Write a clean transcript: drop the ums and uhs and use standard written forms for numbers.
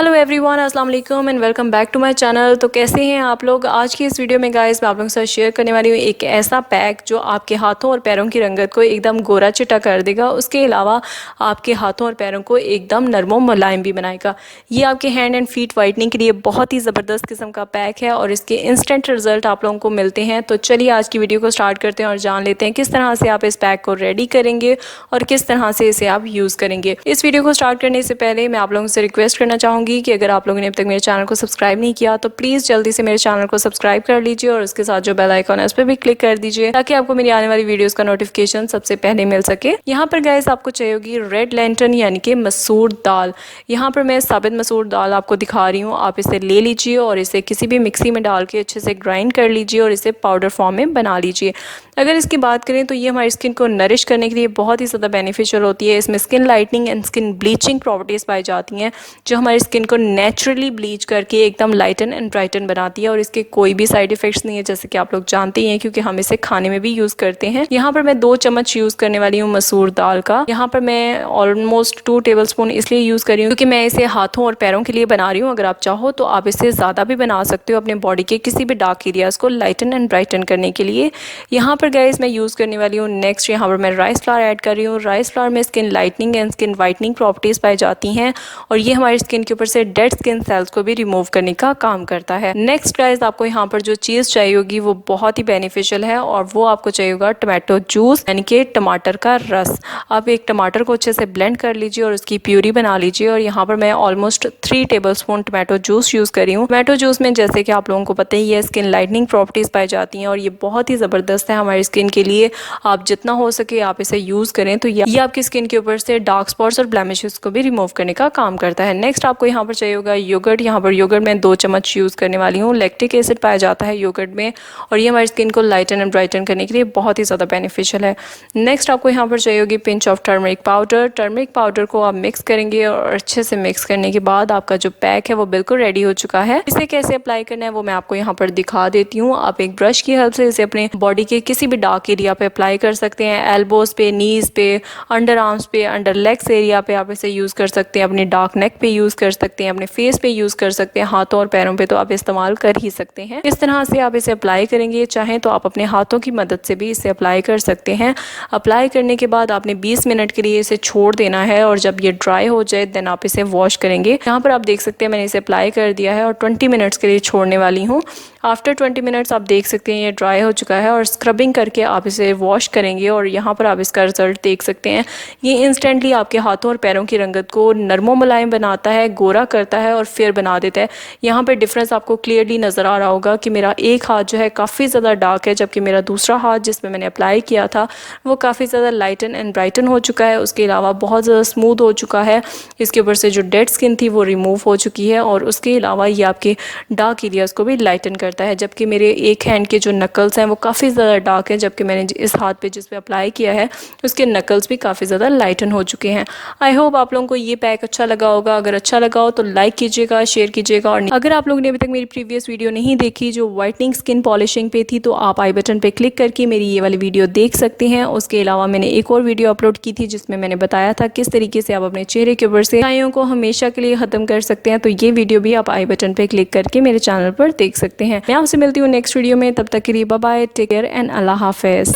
Hello everyone, अस्सलाम वालेकुम and welcome back to my channel. तो कैसे हैं आप लोग। आज की इस वीडियो में गाइस मैं आप लोगों के साथ शेयर करने वाली हूँ एक ऐसा पैक जो आपके हाथों और पैरों की रंगत को एकदम गोरा चिट्टा कर देगा। उसके अलावा आपके हाथों और पैरों को एकदम नरम और मुलायम भी बनाएगा। ये आपके हैंड एंड फीट वाइटनिंग के लिए बहुत ही ज़बरदस्त किस्म का पैक है और इसके इंस्टेंट रिजल्ट आप लोगों को मिलते हैं। तो चलिए आज की वीडियो को स्टार्ट करते हैं और जान लेते हैं किस तरह से आप इस पैक को रेडी करेंगे और किस तरह से इसे आप यूज़ करेंगे। इस वीडियो को स्टार्ट करने से पहले मैं आप लोगों से रिक्वेस्ट करना चाहूँगी कि अगर आप लोगों ने अब तक मेरे चैनल को सब्सक्राइब नहीं किया तो प्लीज़ जल्दी से मेरे चैनल को सब्सक्राइब कर लीजिए और उसके साथ जो बेल आइकन है उस पर भी क्लिक कर दीजिए ताकि आपको मेरी आने वाली वीडियोस का नोटिफिकेशन सबसे पहले मिल सके। यहाँ पर गाइस आपको चाहिए होगी रेड लैंटर्न यानी कि मसूर दाल। यहाँ पर मैं साबित मसूर दाल आपको दिखा रही हूँ। आप इसे ले लीजिए और इसे किसी भी मिक्सी में डाल के अच्छे से ग्राइंड कर लीजिए और इसे पाउडर फॉर्म में बना लीजिए। अगर इसकी बात करें तो ये हमारी स्किन को नरिश करने के लिए बहुत ही ज़्यादा बेनिफिशियल होती है। इसमें skin lightening and skin bleaching properties पाई जाती हैं जो हमारी स्किन को नेचुरली ब्लीच करके एकदम लाइटन एंड ब्राइटन बनाती है और इसके कोई भी साइड इफेक्ट्स नहीं है, जैसे कि आप लोग जानते ही हैं क्योंकि हम इसे खाने में भी यूज़ करते हैं। यहाँ पर मैं 2 चम्मच यूज़ करने वाली हूँ मसूर दाल का। यहाँ पर मैं ऑलमोस्ट 2 टेबलस्पून इसलिए यूज़ कर रही हूँ क्योंकि मैं इसे हाथों और पैरों के लिए बना रही हूँ। अगर आप चाहो तो आप इसे ज़्यादा भी बना सकते हो अपने बॉडी के किसी भी डार्क एरियाज़ को लाइटन एंड ब्राइटन करने के लिए। यहाँ पर गाइस मैं यूज़ करने वाली हूँ नेक्स्ट, यहाँ पर मैं राइस फ्लावर ऐड कर रही हूँ। राइस फ्लावर में skin lightening and skin whitening properties पाई जाती हैं और ये हमारी स्किन के ऊपर से डेड स्किन सेल्स को भी रिमूव करने का काम करता है। नेक्स्ट गाइस आपको यहाँ पर जो चीज़ चाहिए होगी वो बहुत ही बेनिफिशियल है और वो आपको चाहिए होगा टमाटो जूस यानी कि टमाटर का रस। आप एक टमाटर को अच्छे से ब्लेंड कर लीजिए और उसकी प्यूरी बना लीजिए और यहाँ पर मैं almost 3 tablespoon tomato juice use कर रही हूँ। टमाटो जूस में जैसे कि आप लोगों को पता ही है स्किन लाइटनिंग प्रॉपर्टीज़ पाई जाती हैं और ये बहुत ही ज़बरदस्त है हमारी स्किन के लिए। आप जितना हो सके आप इसे यूज़ करें तो ये आपकी स्किन के ऊपर से डार्क स्पॉट्स और ब्लेमिशेस को भी रिमूव करने का काम करता है। नेक्स्ट आपको यहाँ पर चाहिए होगा योगर्ट। यहाँ पर योगर्ट में 2 चम्मच यूज़ करने वाली हूँ। लैक्टिक एसिड पाया जाता है योगर्ट में और ये हमारी स्किन को लाइटन एंड ब्राइटन करने के लिए बहुत ही ज़्यादा बेनिफिशियल है। नेक्स्ट आपको यहाँ पर चाहिए होगी pinch of turmeric powder. Turmeric powder को आप मिक्स करेंगे और अच्छे से मिक्स करने के बाद आपका जो पैक है वो बिल्कुल रेडी हो चुका है। इसे कैसे अप्लाई करना है वो मैं आपको यहाँ पर दिखा देती हूँ। आप एक ब्रश की हेल्प से इसे अपने बॉडी के किसी भी डार्क एरिया पे अप्लाई कर सकते हैं। एल्बोज पे, नीज पे, अंडर आर्म्स पे, अंडर लेग्स एरिया पे आप इसे यूज़ कर सकते हैं। अपने डार्क नेक पे यूज़ कर सकते हैं, अपने फेस पे यूज़ कर सकते हैं, हाथों और पैरों पे तो आप इस्तेमाल कर ही सकते हैं। इस तरह से आप इसे अप्लाई करेंगे। चाहें तो आप अपने हाथों की मदद से भी इसे अप्लाई कर सकते हैं। अप्लाई करने के बाद आपने 20 मिनट के लिए इसे छोड़ देना है और जब ये ड्राई हो जाए देन आप इसे वॉश करेंगे। यहाँ पर आप देख सकते हैं मैंने इसे अप्लाई कर दिया है और 20 मिनट्स के लिए छोड़ने वाली हूँ। आफ्टर 20 मिनट्स आप देख सकते हैं ये ड्राई हो चुका है और स्क्रबिंग करके आप इसे वॉश करेंगे और यहाँ पर आप इसका रिजल्ट देख सकते हैं। ये इंस्टेंटली आपके हाथों और पैरों की रंगत को नरमो मुलायम बनाता है, गोरा करता है और फेयर बना देता है। यहाँ पर डिफरेंस आपको क्लियरली नज़र आ रहा होगा कि मेरा एक हाथ जो है काफ़ी ज़्यादा डार्क है जबकि मेरा दूसरा हाथ जिसमें मैंने अप्लाई किया था वो काफ़ी ज़्यादा लाइटन एंड ब्राइटन हो चुका है। उसके अलावा बहुत ज़्यादा स्मूथ हो चुका है। इसके ऊपर से जो डेड स्किन थी वो रिमूव हो चुकी है और उसके अलावा ये आपके डार्क एरियाज़ को भी लाइटन करता है। जबकि मेरे एक हैंड के जो नकल्स हैं वो काफ़ी ज़्यादा डार्क है जबकि मैंने इस हाथ पे जिस पे अप्लाई किया है उसके नकल्स भी काफ़ी ज़्यादा लाइटन हो चुके हैं। आई होप आप लोगों को ये पैक अच्छा लगा होगा। अगर अच्छा लगा हो तो लाइक कीजिएगा, शेयर कीजिएगा और अगर आप लोगों ने अभी तक मेरी प्रीवियस वीडियो नहीं देखी जो वाइटनिंग स्किन पॉलिशिंग पे थी तो आप आई बटन पे क्लिक करके मेरी ये वाली वीडियो देख सकते हैं। उसके अलावा मैंने एक और वीडियो अपलोड की थी जिसमें मैंने बताया था किस तरीके से आप अपने चेहरे के ऊपर से स्याहियों को हमेशा के लिए ख़त्म कर सकते हैं। तो ये वीडियो भी आप आई बटन पे क्लिक करके मेरे चैनल पर देख सकते हैं। मैं आपसे मिलती हूँ नेक्स्ट वीडियो में। तब तक के लिए bye bye, take care and अल्लाह हाफिज़।